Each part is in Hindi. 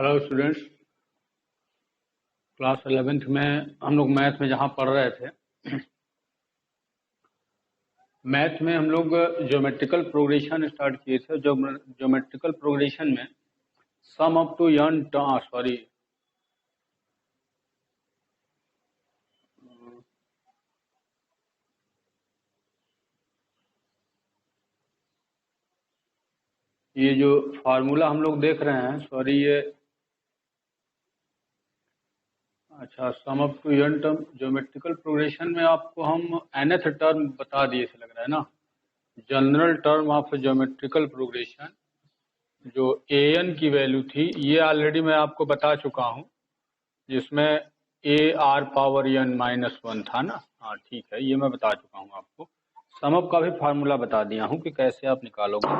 Hello students. क्लास 11th में हम लोग मैथ में जहाँ पढ़ रहे थे, मैथ में हम लोग ज्योमेट्रिकल प्रोग्रेशन स्टार्ट किए थे। जो ज्योमेट्रिकल प्रोग्रेशन में sum up to n sorry ये जो फार्मूला हम लोग देख रहे हैं, ये अच्छा sum up to n term geometrical progression में आपको हम nth टर्म बता दिए थे, लग रहा है ना। General term of geometrical progression जो an की वैल्यू थी, ये ऑलरेडी मैं आपको बता चुका हूँ, जिसमें AR⁻n-1 था ना। हाँ ठीक है, ये मैं बता चुका हूँ आपको। सम अप का भी फार्मूला बता दिया हूँ कि कैसे आप निकालोगे।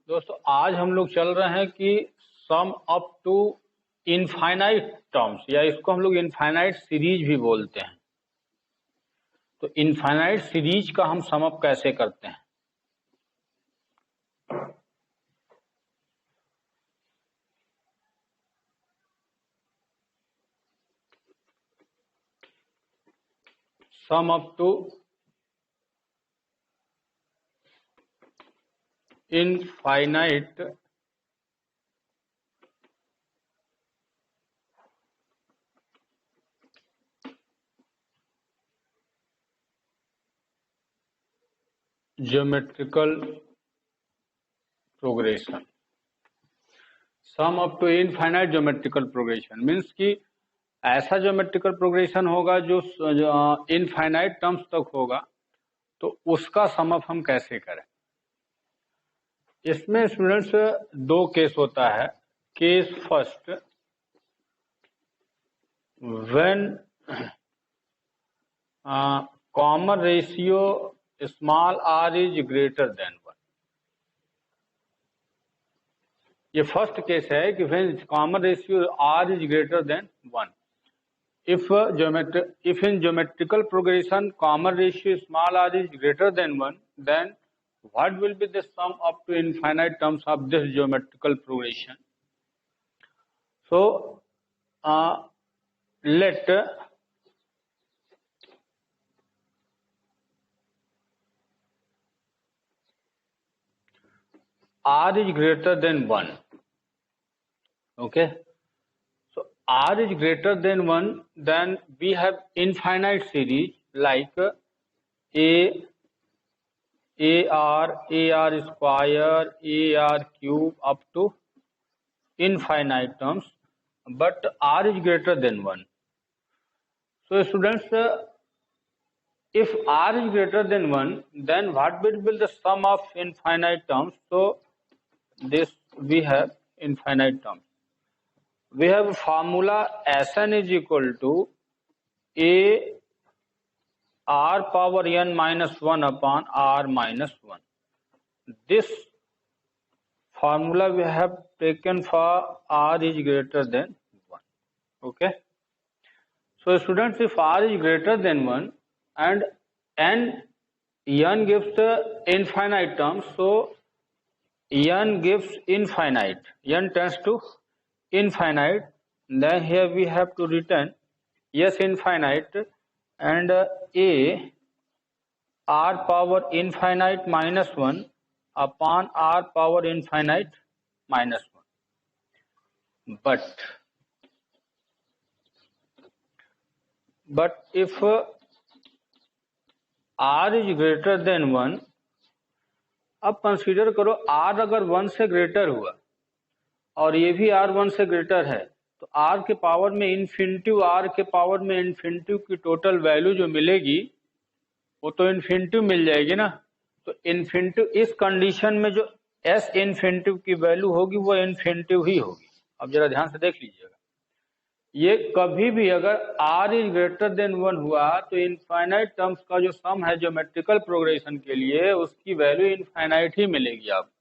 दोस्तों आज हम लोग चल रहे हैं कि sum up to infinite terms, या इसको हम लोग इनफाइनाइट सीरीज भी बोलते हैं। तो इनफाइनाइट सीरीज का हम सम अप कैसे करते हैं। Sum up to infinite geometrical progression. Sum up to infinite geometrical progression means कि ऐसा ज्योमेट्रिकल प्रोग्रेशन होगा जो इनफाइनाइट टर्म्स तक होगा, तो उसका सम अप हम कैसे करें। इसमें स्टूडेंट्स दो केस होता है। Case first, when common ratio small r is greater than 1। ये फर्स्ट केस है कि when common ratio r is greater than 1। If in geometrical progression common ratio small r is greater than 1, then what will be the sum up to infinite terms of this geometrical progression? So let r is greater than 1. Okay. So r is greater than 1, then we have infinite series like AR square, AR cube up to infinite terms, but r is greater than 1. So students, if r is greater than 1, then what will be the sum of infinite terms? So this we have infinite terms. We have a formula Sn is equal to AR⁻n-1 upon r-1. This formula we have taken for r is greater than 1. Okay. So students, if r is greater than 1 and n gives infinite terms, so n gives infinite, n tends to infinite, then here we have to return yes infinite and a r power infinite minus 1 upon r power infinite minus 1. But if r is greater than 1, अब कंसीडर करो r अगर 1 से ग्रेटर हुआ और ये भी r 1 से ग्रेटर है, तो r के पावर में इन्फिनिटिव, r के पावर में इन्फिनिटिव की टोटल वैल्यू जो मिलेगी वो तो इन्फिनिटिव मिल जाएगी ना। तो इन्फिनिटिव इस कंडीशन में जो s इन्फिनिटिव की वैल्यू होगी वो इन्फिनिटिव ही होगी। अब जरा ध्यान से देख लीजिएगा, ये कभी भी अगर r इज ग्रेटर देन 1 हुआ तो इनफाइनाइट टर्म्स का जो सम है ज्योमेट्रिकल प्रोग्रेशन के लिए, उसकी वैल्यू इनफाइनाइट ही मिलेगी आपको।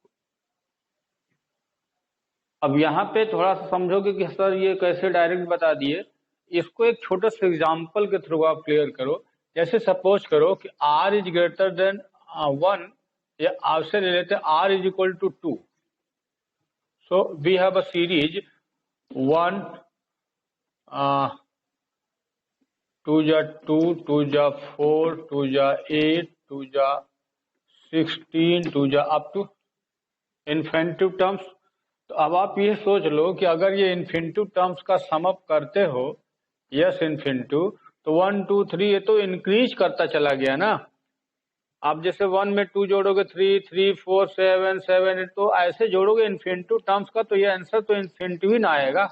अब यहाँ पे थोड़ा सा समझोगे कि सर ये कैसे डायरेक्ट बता दिए, इसको एक छोटे से एग्जांपल के थ्रू आप क्लियर करो। जैसे सपोज करो कि r इज ग्रेटर देन 1, या आपसे ले लेते हैं r is equal to 2। So we have a series 1 2 जा 2 2 जा 4 2 जा 8 2 जा 16 2 जा अप टू इन्फिनिटिव टर्म्स। तो अब आप ये सोच लो कि अगर ये इन्फिनिटिव टर्म्स का सम अप करते हो यस इन्फिनिटिव, तो 1 2 3 ये तो इंक्रीज करता चला गया ना। आप जैसे 1 में 2 जोड़ोगे 3 3 4 7 7 8, तो ऐसे जोड़ोगे इन्फिनिटिव टर्म्स का, तो ये आंसर तो इन्फिनिटिव ही ना आएगा।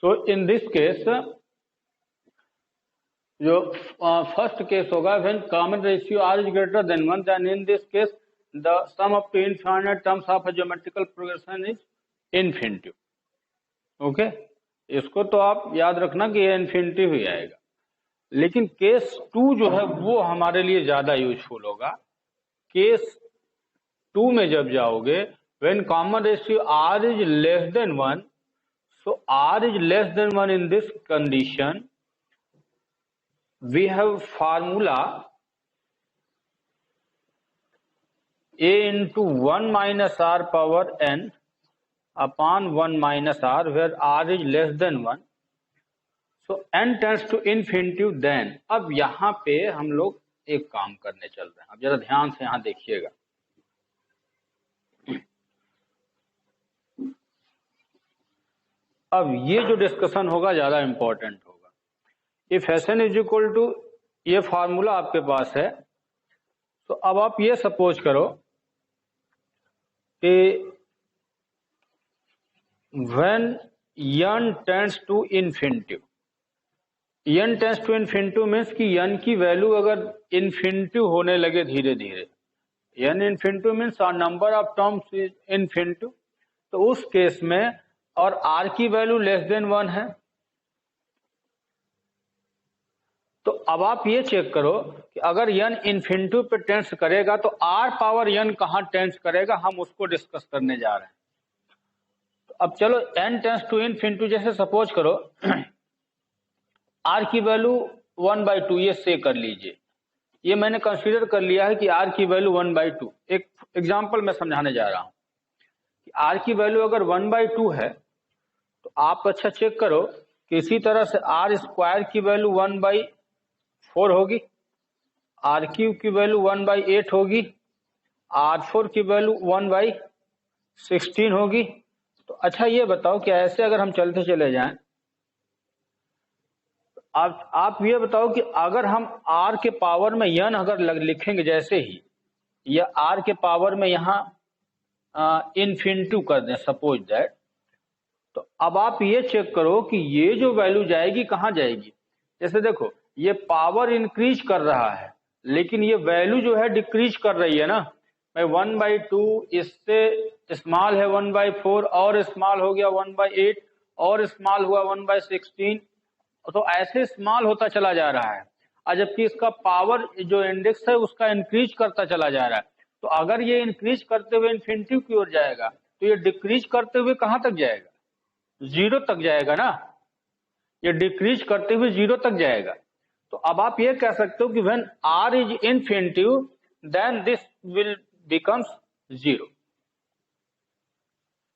सो इन दिस केस जो फर्स्ट केस होगा when common ratio R is greater than 1, then in this case the sum up to infinite terms of a geometrical progression is infinitive. Okay, इसको तो आप याद रखना कि ये इन्फिनिटिव ही आएगा। लेकिन केस 2 जो है वो हमारे लिए ज्यादा यूजफुल होगा। केस 2 में जब जाओगे when common ratio R is less than 1, so r is less than 1 in this condition, we have formula a into 1 minus r power n upon 1 minus r, where r is less than 1, so n tends to infinity। then अब यहाँ पे हम लोग एक काम करने चल रहे हैं, अब जरा ध्यान से यहाँ देखिएगा। अब ये जो डिस्कशन होगा ज्यादा इंपॉर्टेंट होगा। If Sn is equal to, ये फार्मूला आपके पास है, तो अब आप ये सपोज करो कि when n tends to infinitive, n tends to infinitive means कि n की वैल्यू अगर इन्फिनिटिव होने लगे धीरे धीरे, n infinitive means number of terms is infinitive, तो उस केस में और r की वैल्यू लेस देन 1 है, तो अब आप ये चेक करो कि अगर n इन्फिनिटिव पे टेंड्स करेगा तो r पावर n कहां टेंड्स करेगा, हम उसको डिस्कस करने जा रहे हैं। तो अब चलो n टेंड्स टू इन्फिनिटिव, जैसे सपोज करो r की वैल्यू 1/2, ये से कर लीजिए, ये मैंने कंसीडर कर लिया है कि r की वैल्यू 1/2। एक एग्जांपल मैं समझाने जा रहा हूं कि r की वैल्यू अगर 1/2 है, तो आप अच्छा चेक करो कि इसी तरह से r स्क्वायर की वैल्यू 1/4 होगी, r क्यूब की वैल्यू 1/8 होगी, r4 की वैल्यू 1/16 होगी। तो अच्छा ये बताओ कि ऐसे अगर हम चलते चले जाएं, आप ये बताओ कि अगर हम r के पावर में n अगर लिखेंगे जैसे ही, या r के पावर में यहाँ इन्फिनिटिव कर दें सपोज दैट, तो अब आप ये चेक करो कि ये जो वैल्यू जाएगी कहां जाएगी। जैसे देखो ये पावर इंक्रीज कर रहा है, लेकिन ये वैल्यू जो है डिक्रीज कर रही है ना। भाई 1/2 इससे स्मॉल है 1/4, और स्मॉल हो गया 1/8, और स्मॉल हुआ 1/16, तो ऐसे स्मॉल होता चला जा रहा है, और जबकि इसका पावर जो इंडेक्स है उसका इंक्रीज करता चला जा रहा है। तो अगर ये इंक्रीज करते हुए इन्फिनिटी की ओर जाएगा, तो ये डिक्रीज करते हुए कहां तक जाएगा, 0 तक जाएगा ना। ये डिक्रीज करते हुए 0 तक जाएगा। तो अब आप ये कह सकते हो कि when r is infinitive then this will becomes 0।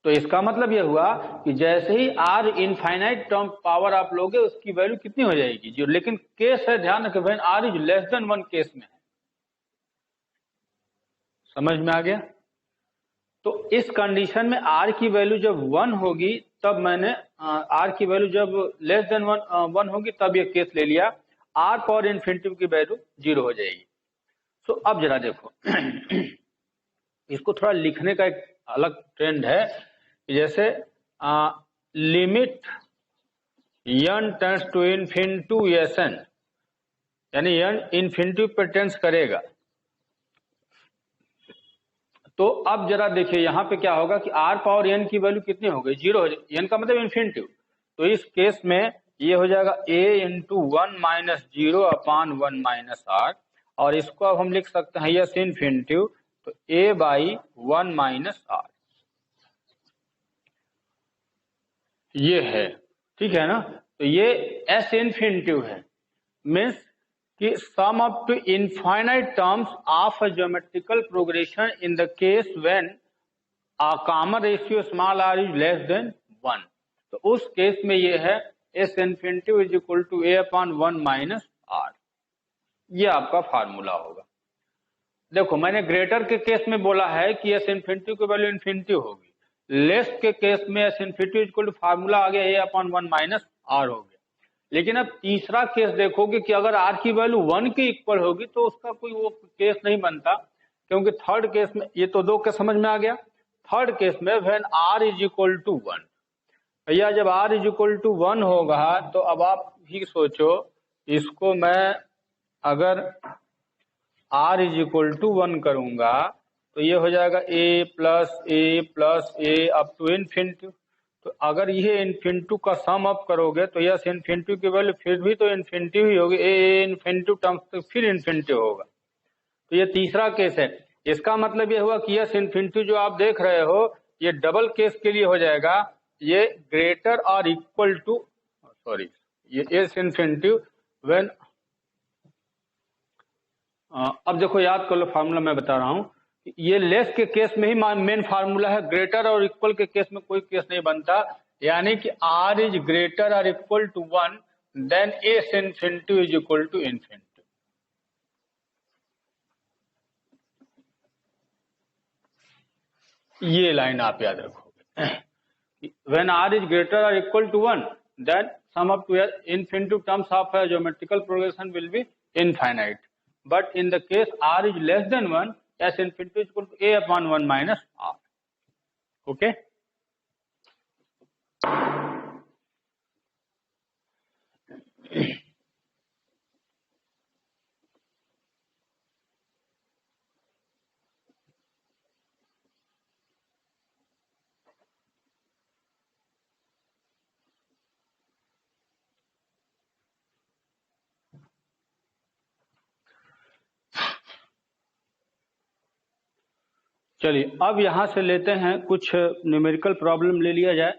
तो इसका मतलब यह हुआ कि जैसे ही r इनफाइनाइट टर्म पावर आप लोगे, उसकी वैल्यू कितनी हो जाएगी, 0। लेकिन केस है, ध्यान रखें, when r is less than 1 case में है। समझ में आ गया। तो इस कंडीशन में r की वैल्यू जब 1 होगी, तब मैंने r की वैल्यू जब लेस देन 1 होगी तब ये केस ले लिया, r पावर इन्फिनिटी की वैल्यू 0 हो जाएगी। सो अब जरा देखो इसको थोड़ा लिखने का एक अलग ट्रेंड है, जैसे limit n tends to infinity Sn, यानी n इन्फिनिटी पे टेंड्स करेगा। तो अब जरा देखिए यहाँ पे क्या होगा कि r पावर n की वैल्यू कितनी हो गई, 0 हो जाएगी, n का मतलब इन्फिनिटी। तो इस केस में ये हो जाएगा a into 1 minus 0 upon 1 minus r, और इसको अब हम लिख सकते हैं यस इन्फिनिटी, तो a बाई 1 माइनस r, ये है, ठीक है ना। तो ये s इन्फिनिटी है, मीन्स कि sum up to infinite terms of a geometrical progression in the case when common ratio small R is less than 1, तो उस केस में ये है S infinity is equal to A upon 1 minus are. ये आपका फार्मूला होगा। देखो मैंने ग्रेटर के केस में बोला है कि एस इन्फिनिटी की वैल्यू इन्फिनिटी होगी, लेस के केस में S infinity equal to formula आ गया ए अपॉन 1 माइनस आर हो गया। लेकिन अब तीसरा केस देखोगे कि अगर आर की वैल्यू 1 के इक्वल होगी तो उसका कोई वो केस नहीं बनता, क्योंकि थर्ड केस में ये तो 2 के समझ में आ गया। थर्ड केस में when R is equal to 1, भैया जब आर इज इक्वल टू 1 होगा तो अब आप ही सोचो, इसको मैं अगर आर इज इक्वल टू 1 करूंगा तो ये हो जाएगा A plus A up to infinity. तो अगर ये इन्फिनिटी का सम अप करोगे तो यस इन्फिनिटी की वैल्यू फिर भी तो इन्फिनिटी ही होगी, ए इन्फिनिटी टर्म्स तो फिर इन्फिनिटी होगा। तो ये तीसरा केस है। इसका मतलब ये हुआ कि यस इन्फिनिटी जो आप देख रहे हो ये डबल केस के लिए हो जाएगा, ये ग्रेटर और इक्वल टू सॉरी ये एस इन्फिनिटी व्हेन अब देखो याद कर लो फार्मूला मैं बता रहा हूं, ये लेस के केस में ही मेन फार्मूला है, ग्रेटर और इक्वल के केस में कोई केस नहीं बनता। यानी कि आर इज ग्रेटर और equal to 1 then S infinity is equal to infinity. ये लाइन आप याद रखोगे, व्हेन आर इज ग्रेटर और equal to 1 then sum up to infinity terms of geometrical progression will be infinite, but in the case r is less than 1 s infinity is equal to a upon 1 minus r. Okay, चलिए अब यहां से लेते हैं कुछ न्यूमेरिकल प्रॉब्लम ले लिया जाए।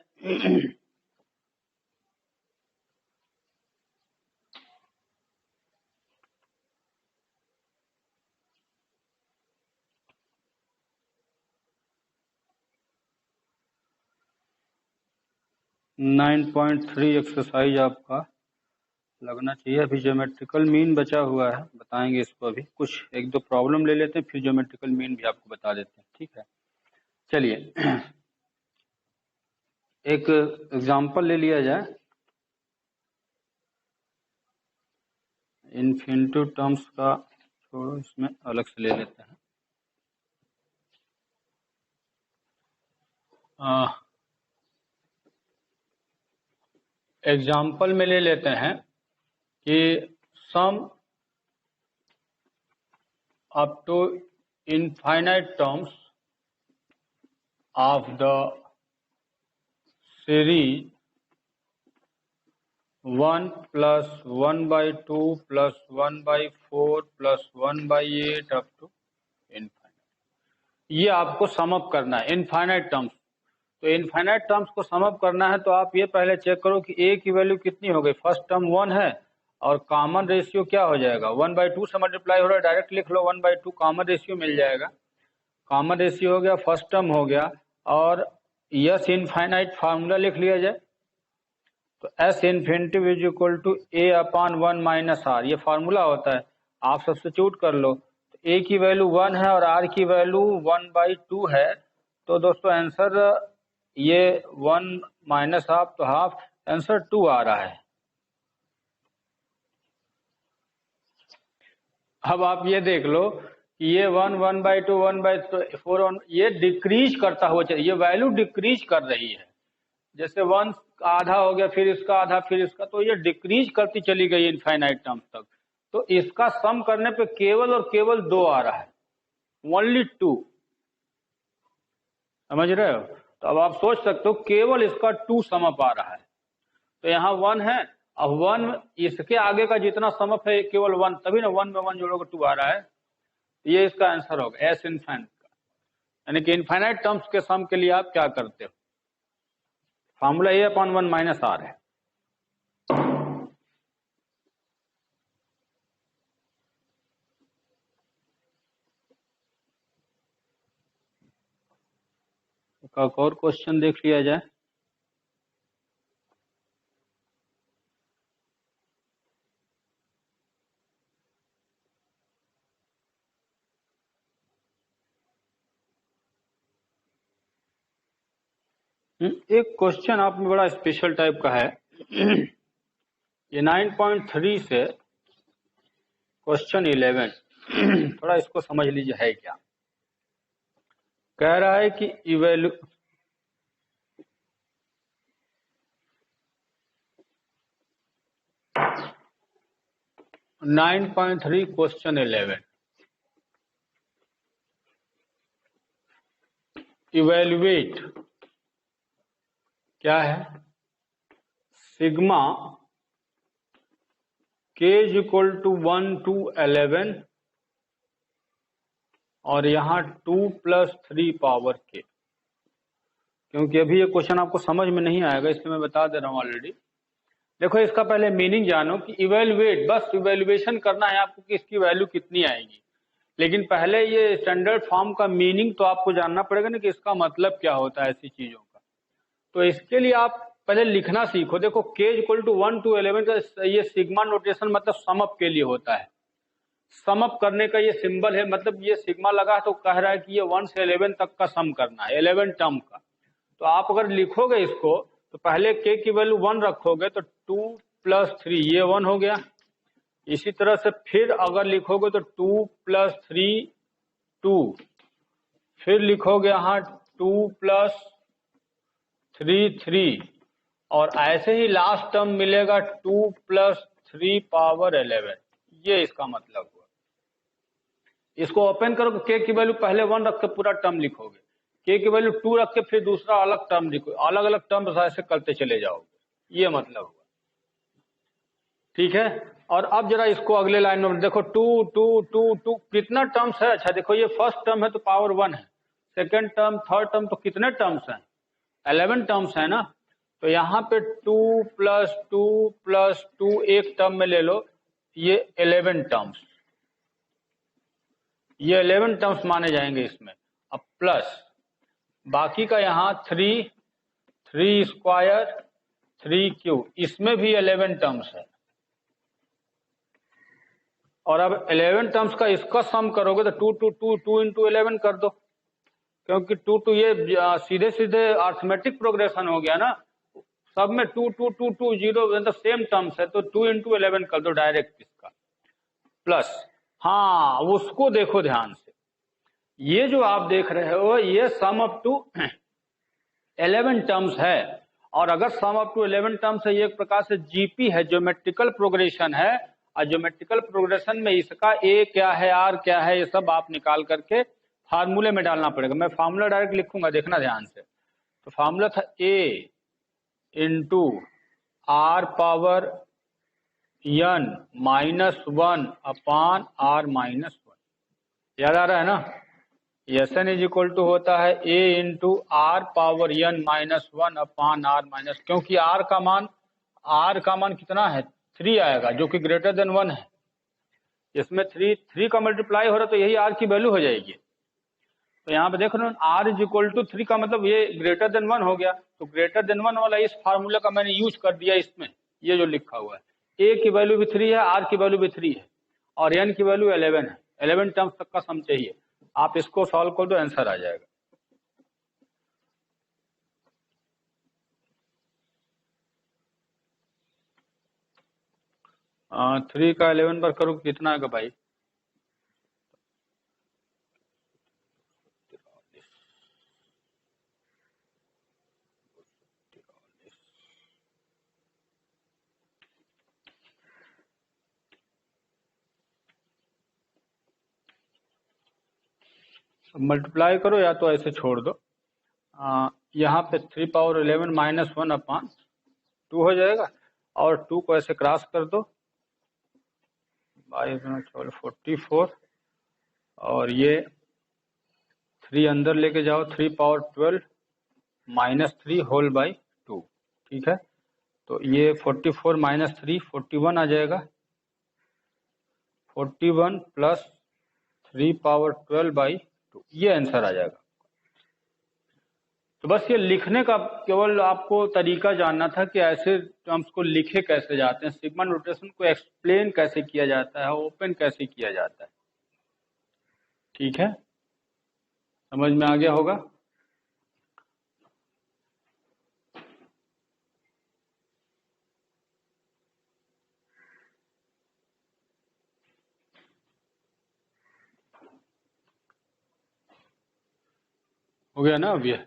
9.3 एक्सरसाइज आपका लगना चाहिए। अभी ज्योमेट्रिकल मीन बचा हुआ है, बताएंगे इसको। अभी कुछ एक दो प्रॉब्लम ले लेते हैं फिर ज्योमेट्रिकल मीन भी आपको बता देते हैं, ठीक है। चलिए एक एग्जांपल ले लिया जाए, इन्फिनिटी टर्म्स का छोड़ो, इसमें अलग से ले लेते हैं। एग्जाम्पल में ले लेते हैं कि sum up to infinite terms of the series 1 plus 1/2 plus 1/4 plus 1/8 up to infinite, ये आपको सम अप करना है इनफाइनाइट टर्म्स। तो इनफाइनाइट टर्म्स को सम अप करना है तो आप ये पहले चेक करो कि ए की वैल्यू कितनी हो गई। फर्स्ट टर्म 1 है और कॉमन रेशियो क्या हो जाएगा, 1/2 से मल्टीप्लाई हो रहा है, डायरेक्ट लिख लो 1/2 कॉमन रेशियो मिल जाएगा। कॉमन रेशियो हो गया, फर्स्ट टर्म हो गया, और यस इनफाइनाइट फार्मूला लिख लिया जाए। तो S infinity is equal to A upon 1 minus are, ये फार्मूला होता है, आप सब्स्टिट्यूट कर लो। तो ए की वैल्यू 1 है और आर की वैल्यू 1/2 है, तो दोस्तों आंसर ये 1 माइनस हाफ तो हाफ, आंसर 2 आ रहा है। अब आप ये देख लो कि ये 1/2 1/4 ये डिक्रीज करता हुआ चलिए, ये वैल्यू डिक्रीज कर रही है, जैसे 1 आधा हो गया फिर इसका आधा फिर इसका, तो ये डिक्रीज करती चली गई इनफाइनाइट टर्म्स तक। तो इसका सम करने पे केवल और केवल 2 आ रहा है, ओनली 2, समझ रहे हो। तो अब आप सोच सकते हो केवल इसका 2 सम अप आ रहा है। तो यहाँ 1 है, अब 1 इसके आगे का जितना सम अप है केवल 1, तभी ना 1 में 1 जोड़ोगे 2 आ रहा है। ये इसका आंसर होगा एस इनफाइनाइट का, यानी कि इनफाइनाइट टर्म्स के सम के लिए आप क्या करते हो, formula a upon 1 minus r है। एक और क्वेश्चन देख लिया जाए। एक क्वेश्चन आप में बड़ा स्पेशल टाइप का है। ये 9.3 से क्वेश्चन 11 थोड़ा इसको समझ लीजिए है क्या। कह रहा है कि 9.3 क्वेश्चन 11 इवेल्युएट क्या है, sigma k is equal to 1 to 11 और यहाँ 2 + 3 पावर k। क्योंकि अभी ये क्वेश्चन आपको समझ में नहीं आएगा इसलिए मैं बता दे रहा हूँ ऑलरेडी। देखो इसका पहले मीनिंग जानो कि इवेल्युएट, बस इवेल्युएशन करना है आपको कि इसकी वैल्यू कितनी आएगी। लेकिन पहले ये स्टैंडर्ड फॉर्म का मीनिंग तो आपको जानना पड़ेगा ना कि इसका मतलब क्या होता है ऐसी चीजों का। तो इसके लिए आप पहले लिखना सीखो। देखो k इक्वल टू 1 to 11 का ये सिग्मा नोटेशन मतलब सम अप के लिए होता है। सम अप करने का ये सिंबल है, मतलब ये सिग्मा लगा तो कह रहा है कि ये 1 से 11 तक का सम करना है, 11 टर्म का। तो आप अगर लिखोगे इसको तो पहले k की वैल्यू 1 रखोगे तो 2 + 3 ये 1 हो गया। इसी तरह से फिर अगर लिखोगे तो 2 + 3 2, फिर लिखोगे यहाँ 2 + 3 3 और ऐसे ही लास्ट टर्म मिलेगा 2 + 3 पावर 11। ये इसका मतलब हुआ। इसको ओपन करो, k की वैल्यू पहले 1 रख के पूरा टर्म लिखोगे, k की वैल्यू 2 रख के फिर दूसरा अलग टर्म लिखो, अलग अलग टर्म ऐसे करते चले जाओगे। ये मतलब हुआ, ठीक है। और अब जरा इसको अगले लाइन में देखो 2 2 2 2 कितना टर्म्स है। अच्छा देखो ये फर्स्ट टर्म है तो पावर 1 है, सेकेंड टर्म, थर्ड टर्म, तो कितने टर्म्स हैं, 11 टर्म्स है ना। तो यहाँ पे 2 + 2 + 2 एक टर्म में ले लो, ये 11 टर्म्स, ये 11 टर्म्स माने जाएंगे इसमें। अब प्लस बाकी का यहाँ 3 3 स्क्वायर 3 क्यूब, इसमें भी 11 टर्म्स है। और अब 11 टर्म्स का इसका सम करोगे तो 2 2 2 2 × 11 कर दो, क्योंकि 2 2 ये सीधे सीधे अर्थमेटिक प्रोग्रेशन हो गया ना, सब में 2 2 2 2 0 मतलब सेम टर्म्स है, तो 2 × 11 कर दो डायरेक्ट इसका। प्लस हाँ उसको देखो ध्यान से, ये जो आप देख रहे हो ये सम अप टू 11 टर्म्स है। और अगर सम अप टू 11 टर्म्स है ये एक प्रकार से जीपी है, ज्योमेट्रिकल प्रोग्रेशन है। और ज्योमेट्रिकल प्रोग्रेशन में इसका ए क्या है, आर क्या है, ये सब आप निकाल करके फार्मूले में डालना पड़ेगा। मैं फार्मूला डायरेक्ट लिखूंगा, देखना ध्यान से। तो फार्मूला था a × r power n -1 upon r -1। याद आ रहा है ना, Sn इज इक्वल टू होता है a × r power n -1 upon r -, क्योंकि r का मान कितना है, 3 आएगा जो कि ग्रेटर देन 1 है। इसमें 3 का मल्टीप्लाई हो रहा तो यही r की वैल्यू हो जाएगी। तो यहाँ पे देख रहे हो r इज इक्वल टू 3 का मतलब ये ग्रेटर देन 1 हो गया। तो ग्रेटर देन 1 वाला इस फार्मूला का मैंने यूज कर दिया इसमें, ये जो लिखा हुआ है। a की वैल्यू भी 3 है, r की वैल्यू भी 3 है और n की वैल्यू 11 है। 11 टर्म्स तक का सम चाहिए। आप इसको सॉल्व कर दो, आंसर आ जाएगा। थ्री का 11 पर करो कितना आएगा भाई, मल्टीप्लाई करो या तो ऐसे छोड़ दो। यहाँ पे 3 पावर 11 -1 अपान 2 हो जाएगा और 2 को ऐसे क्रॉस कर दो, 44 और ये 3 अंदर लेके जाओ, 3 पावर 12 -3 होल बाई 2, ठीक है। तो ये 44 - 3 41 आ जाएगा, 41 + 3 पावर 12 बाई 2, ये आंसर आ जाएगा। तो बस ये लिखने का केवल आपको तरीका जानना था कि ऐसे टर्म्स को लिखे कैसे जाते हैं, सिग्मा नोटेशन को एक्सप्लेन कैसे किया जाता है, ओपन कैसे किया जाता है। ठीक है, समझ में आ गया होगा। हो गया ना अब ये।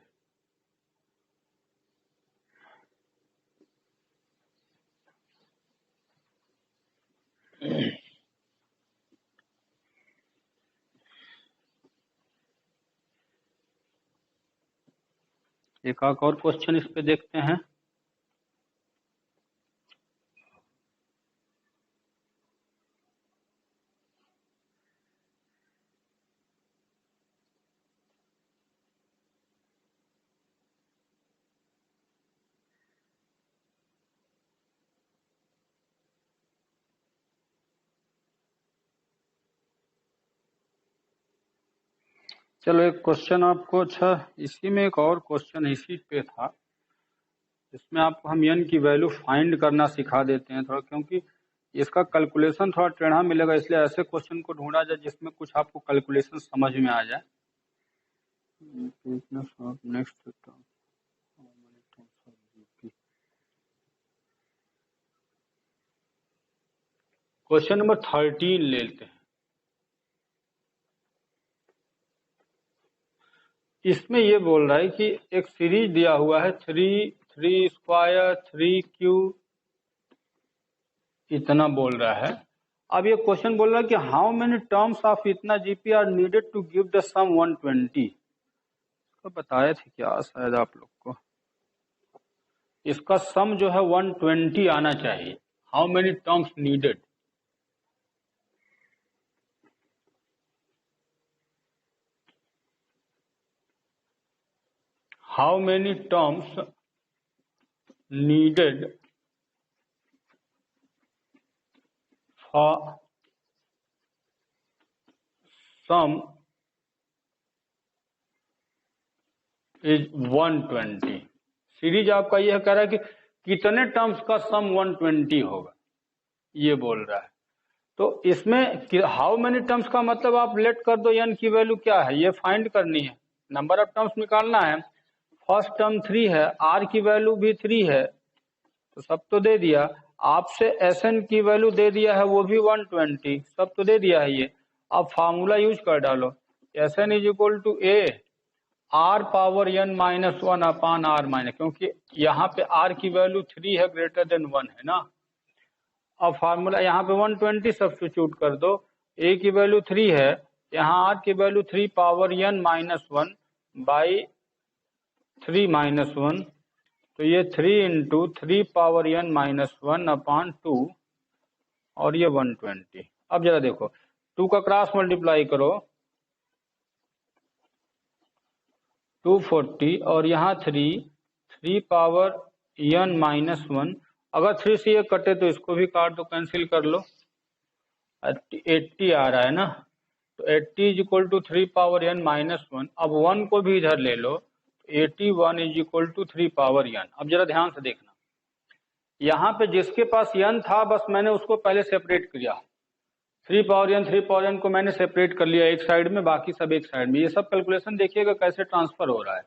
एक और क्वेश्चन इस पे देखते हैं। चलो एक क्वेश्चन आपको, अच्छा इसी में एक और क्वेश्चन इसी पे था, इसमें आपको हम n की वैल्यू फाइंड करना सिखा देते हैं थोड़ा, क्योंकि इसका कैलकुलेशन थोड़ा टेढ़ा मिलेगा, इसलिए ऐसे क्वेश्चन को ढूंढा जाए जिसमें कुछ आपको कैलकुलेशन समझ में आ जाए। नेक्स्ट क्वेश्चन नंबर 13 ले लेते हैं। इसमें ये बोल रहा है कि एक सीरीज दिया हुआ है 3 स्क्वायर 3 इतना बोल रहा है। अब ये क्वेश्चन बोल रहा है कि हाउ मेनी टर्म्स ऑफ इतना GP are needed to give the sum 120। तो बताए थे क्या शायद आप लोग को, इसका सम जो है 120 आना चाहिए। How many terms needed, how many terms needed for some is 120। Series आपका यह कह रहा है कि कितने टर्म्स का सम 120 होगा, ये बोल रहा है। तो इसमें हाउ मेनी टर्म्स का मतलब आप लेट कर दो n की वैल्यू क्या है ये फाइंड करनी है, नंबर ऑफ टर्म्स निकालना है। फर्स्ट टर्म 3 है, r की वैल्यू भी 3 है, तो सब तो दे दिया। आपसे Sn की वैल्यू दे दिया है, वो भी 120, सब तो दे दिया है ये। अब फार्मूला यूज कर डालो, Sn is equal to a r power n minus 1 upon r minus, क्योंकि यहाँ पे r की वैल्यू 3 है, ग्रेटर देन 1 है ना। अब फार्मूला यहाँ पे 120 सब्स्टिट्यूट कर दो, a की वैल्यू 3 है, यहाँ r की value 3 power n minus 1 by 3 minus 1, तो ये 3 इंटू 3 पावर n माइनस 1 अपान 2 और ये 120। अब जरा देखो 2 का क्रॉस मल्टीप्लाई करो 240 और यहाँ 3 पावर n माइनस 1, अगर 3 से ये कटे तो इसको भी काट दो, कैंसिल कर लो, 80 आ रहा है ना। तो 80 is equal to 3 power n minus 1। अब 1 को भी इधर ले लो, 81 is equal to 3 power n। अब जरा ध्यान से देखना, यहाँ पे जिसके पास n था बस मैंने उसको पहले सेपरेट किया, 3 पावर n को मैंने सेपरेट कर लिया एक साइड में, बाकी सब एक साइड में। ये सब कैलकुलेशन देखिएगा कैसे ट्रांसफर हो रहा है।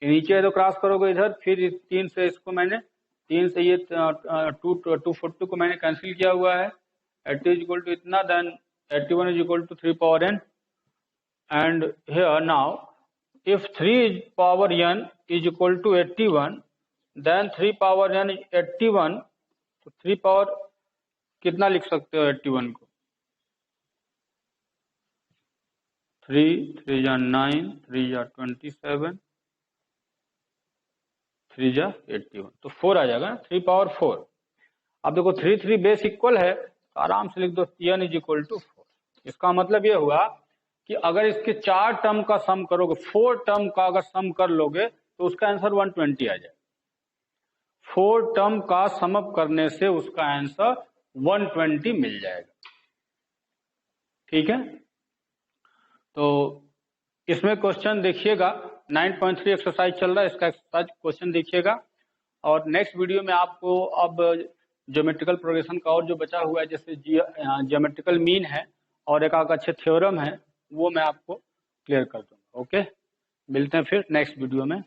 नीचे तो क्रॉस करोगे इधर, फिर 3 से इसको मैंने 3 से ये 240 को मैंने कैंसिल किया हुआ है, 80 इज इक्वल टू इतना, then 81 is equal to 3 power n, and here now if 3 power n is equal to 81, then 3 power n is 81, तो 3 पावर कितना लिख सकते हो 81 को, 3 जा 9, 3 जा 27, 3 जा 81, तो 4 आ जाएगा, 3 पावर 4। अब देखो 3 बेस इक्वल है, आराम से लिख दो n इज इक्वल टू 4। इसका मतलब ये हुआ कि अगर इसके 4 टर्म का सम करोगे, 4 टर्म का अगर सम कर लोगे तो उसका आंसर 120 आ जाए। 4 टर्म का सम अप करने से उसका आंसर 120 मिल जाएगा। ठीक है, तो इसमें क्वेश्चन देखिएगा, 9.3 एक्सरसाइज चल रहा है, इसका एक्सरसाइज क्वेश्चन देखिएगा। और नेक्स्ट वीडियो में आपको अब ज्योमेट्रिकल प्रोग्रेशन का और जो बचा हुआ है, जैसे ज्योमेट्रिकल मीन है और एक आध अच्छे थ्योरम है, वो मैं आपको क्लियर कर दूंगा। ओके, मिलते हैं फिर नेक्स्ट वीडियो में।